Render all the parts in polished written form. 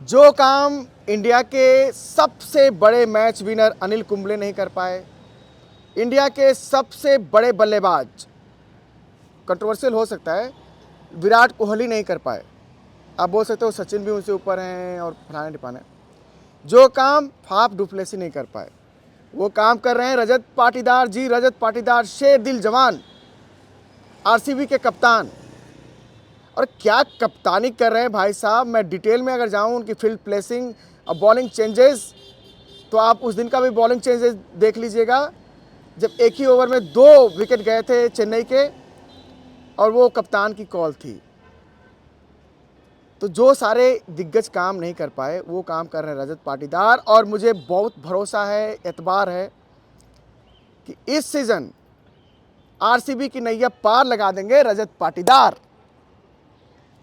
जो काम इंडिया के सबसे बड़े मैच विनर अनिल कुंबले नहीं कर पाए, इंडिया के सबसे बड़े बल्लेबाज, कंट्रोवर्शियल हो सकता है, विराट कोहली नहीं कर पाए। आप बोल सकते हो सचिन भी उनसे ऊपर हैं और फलाने टिपाने। जो काम फाफ डुप्लेसी नहीं कर पाए, वो काम कर रहे हैं रजत पाटीदार जी। रजत पाटीदार, शेर दिल जवान, आरसीबी के कप्तान। और क्या कप्तानी कर रहे हैं भाई साहब। मैं डिटेल में अगर जाऊं उनकी फील्ड प्लेसिंग और बॉलिंग चेंजेस, तो आप उस दिन का भी बॉलिंग चेंजेस देख लीजिएगा जब एक ही ओवर में 2 विकेट गए थे चेन्नई के, और वो कप्तान की कॉल थी। तो जो सारे दिग्गज काम नहीं कर पाए वो काम कर रहे हैं रजत पाटीदार। और मुझे बहुत भरोसा है, एतबार है कि इस सीज़न आरसीबी की नैया पार लगा देंगे रजत पाटीदार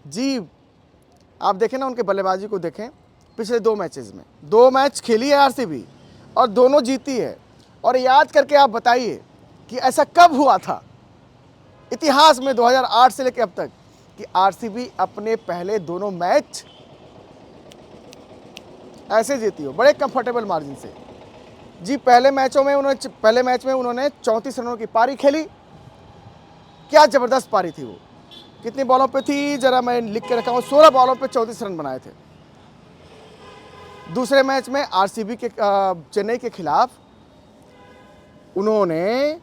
जी। आप देखें ना, उनके बल्लेबाजी को देखें। पिछले 2 मैचेस में 2 मैच खेली है आरसीबी और दोनों जीती है। और याद करके आप बताइए कि ऐसा कब हुआ था इतिहास में 2008 से लेकर अब तक कि आरसीबी अपने पहले दोनों मैच ऐसे जीती हो, बड़े कंफर्टेबल मार्जिन से जी। पहले मैच में उन्होंने 34 रनों की पारी खेली। क्या जबरदस्त पारी थी वो। कितनी बॉलों पे थी जरा मैं लिख के रखा हूँ, 16 बॉलों पे 34 रन बनाए थे। दूसरे मैच में आरसीबी के चेन्नई के खिलाफ उन्होंने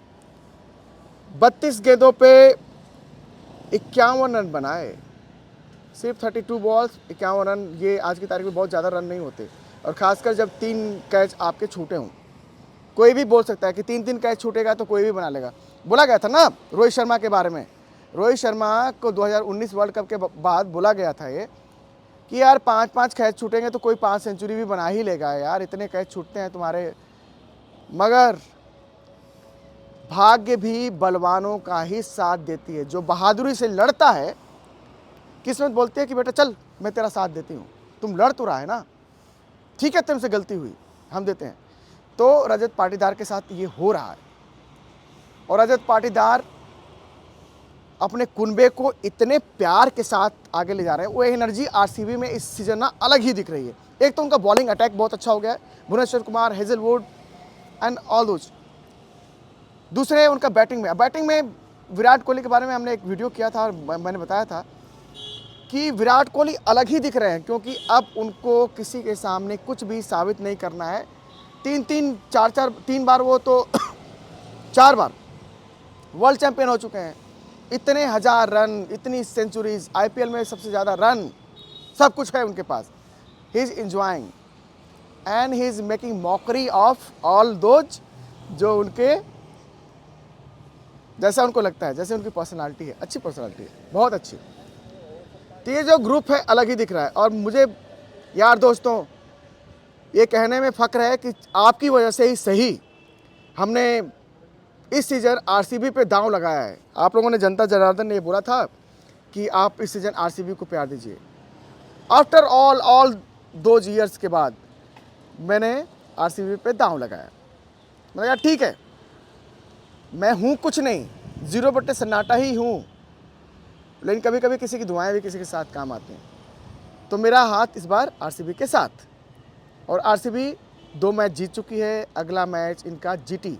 32 गेंदों पे 51 रन बनाए। सिर्फ 32 बॉल्स 51 रन, ये आज की तारीख में बहुत ज़्यादा रन नहीं होते। और ख़ासकर जब 3 कैच आपके छूटे हों। कोई भी बोल सकता है कि 3-3 कैच छूटेगा तो कोई भी बना लेगा। बोला गया था ना रोहित शर्मा के बारे में। रोहित शर्मा को 2019 वर्ल्ड कप के बाद बोला गया था ये कि यार 5-5 कैच छूटेंगे तो कोई 5 सेंचुरी भी बना ही लेगा यार, इतने कैच छूटते हैं तुम्हारे। मगर भाग्य भी बलवानों का ही साथ देती है। जो बहादुरी से लड़ता है, किस्मत बोलती है कि बेटा चल मैं तेरा साथ देती हूँ, तुम लड़ तो रहा है ना, ठीक है तुमसे गलती हुई, हम देते हैं। तो रजत पाटीदार के साथ ये हो रहा है। और रजत पाटीदार अपने कुनबे को इतने प्यार के साथ आगे ले जा रहे हैं। वो एनर्जी आरसीबी में इस सीजन ना अलग ही दिख रही है। एक तो उनका बॉलिंग अटैक बहुत अच्छा हो गया है, Bhuvneshwar Kumar, Hazlewood and all those. दूसरे उनका बैटिंग में विराट कोहली के बारे में हमने एक वीडियो किया था और मैंने बताया था कि विराट कोहली अलग ही दिख रहे हैं, क्योंकि अब उनको किसी के सामने कुछ भी साबित नहीं करना है। 3 बार वो तो 4 बार वर्ल्ड चैंपियन हो चुके हैं। इतने 1000 रन, इतनी सेंचुरीज, आईपीएल में सबसे ज़्यादा रन, सब कुछ है उनके पास। He is enjoying and he is making mockery of all those जो उनके जैसा उनको लगता है, जैसे उनकी पर्सनालिटी है। अच्छी पर्सनालिटी है, बहुत अच्छी। तो ये जो ग्रुप है अलग ही दिख रहा है। और मुझे यार दोस्तों ये कहने में फ़ख्र है कि आपकी वजह से ही सही हमने इस सीज़न आरसीबी पे दांव लगाया है। आप लोगों ने, जनता जनार्दन ने ये बोला था कि आप इस सीज़न आरसीबी को प्यार दीजिए। आफ्टर ऑल दोज ईयर्स के बाद मैंने आरसीबी पे दांव लगाया। मैंने कहा ठीक है, मैं हूँ कुछ नहीं, 0 सन्नाटा ही हूँ, लेकिन कभी कभी किसी की दुआएं भी किसी के साथ काम आती हैं। तो मेरा हाथ इस बार आरसीबी के साथ। और आरसीबी 2 मैच जीत चुकी है। अगला मैच इनका जीटी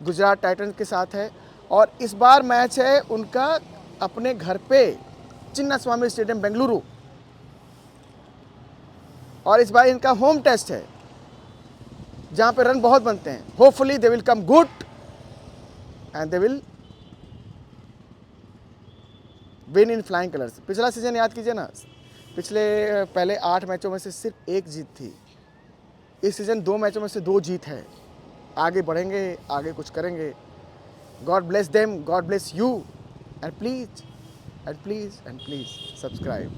गुजरात टाइटंस के साथ है। और इस बार मैच है उनका अपने घर पे, चिन्नास्वामी स्टेडियम बेंगलुरु। और इस बार इनका होम टेस्ट है जहाँ पे रन बहुत बनते हैं। Hopefully they will come good and they will win in flying colours. पिछला सीजन याद कीजिए ना, पहले 8 मैचों में से सिर्फ 1 जीत थी। इस सीजन 2 मैचों में से 2 जीत है। आगे बढ़ेंगे, आगे कुछ करेंगे। God bless them, God bless you, and please subscribe.